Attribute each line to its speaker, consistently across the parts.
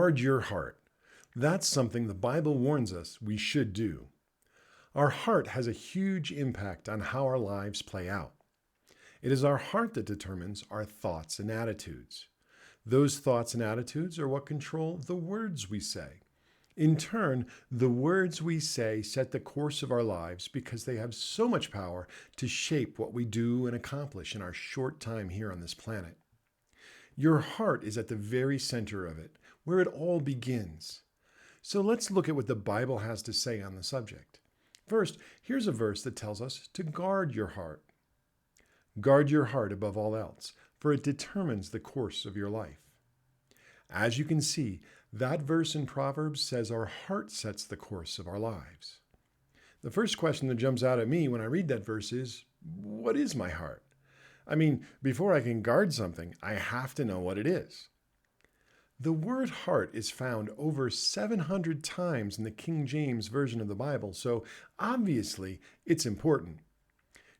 Speaker 1: Guard your heart. That's something the Bible warns us we should do. Our heart has a huge impact on how our lives play out. It is our heart that determines our thoughts and attitudes. Those thoughts and attitudes are what control the words we say. In turn, the words we say set the course of our lives because they have so much power to shape what we do and accomplish in our short time here on this planet. Your heart is at the very center of it, where it all begins. So let's look at what the Bible has to say on the subject. First, here's a verse that tells us to guard your heart. Guard your heart above all else, for it determines the course of your life. As you can see, that verse in Proverbs says our heart sets the course of our lives. The first question that jumps out at me when I read that verse is, what is my heart? I mean, before I can guard something, I have to know what it is. The word heart is found over 700 times in the King James Version of the Bible, so obviously it's important.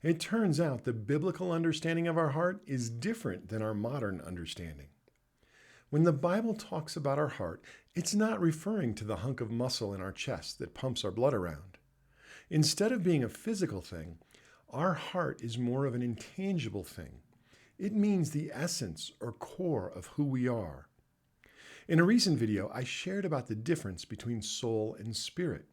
Speaker 1: It turns out the biblical understanding of our heart is different than our modern understanding. When the Bible talks about our heart, it's not referring to the hunk of muscle in our chest that pumps our blood around. Instead of being a physical thing, our heart is more of an intangible thing. It means the essence or core of who we are. In a recent video, I shared about the difference between soul and spirit.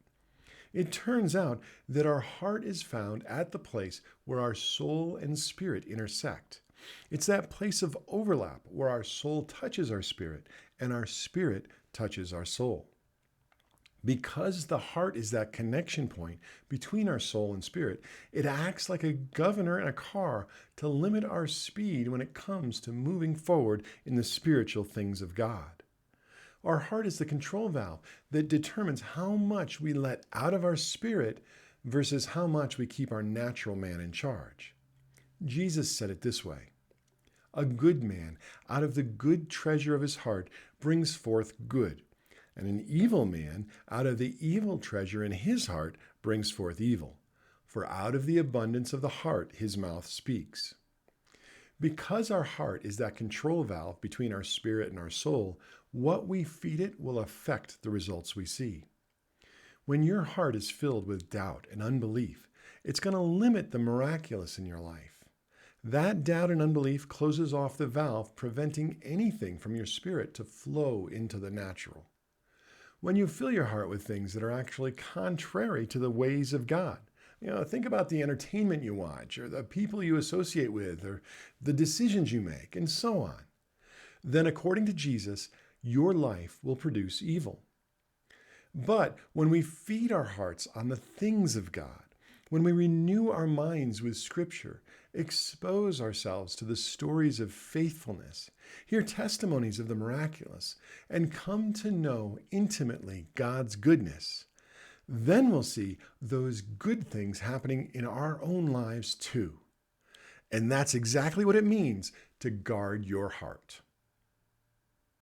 Speaker 1: It turns out that our heart is found at the place where our soul and spirit intersect. It's that place of overlap where our soul touches our spirit and our spirit touches our soul. Because the heart is that connection point between our soul and spirit, it acts like a governor in a car to limit our speed when it comes to moving forward in the spiritual things of God. Our heart is the control valve that determines how much we let out of our spirit versus how much we keep our natural man in charge. Jesus said it this way: a good man out of the good treasure of his heart brings forth good, and an evil man out of the evil treasure in his heart brings forth evil. For out of the abundance of the heart his mouth speaks. Because our heart is that control valve between our spirit and our soul, what we feed it will affect the results we see. When your heart is filled with doubt and unbelief, it's going to limit the miraculous in your life. That doubt and unbelief closes off the valve, preventing anything from your spirit to flow into the natural. When you fill your heart with things that are actually contrary to the ways of God, think about the entertainment you watch, or the people you associate with, or the decisions you make, and so on, then according to Jesus, your life will produce evil. But when we feed our hearts on the things of God, when we renew our minds with Scripture, expose ourselves to the stories of faithfulness, hear testimonies of the miraculous, and come to know intimately God's goodness, then we'll see those good things happening in our own lives too. And that's exactly what it means to guard your heart.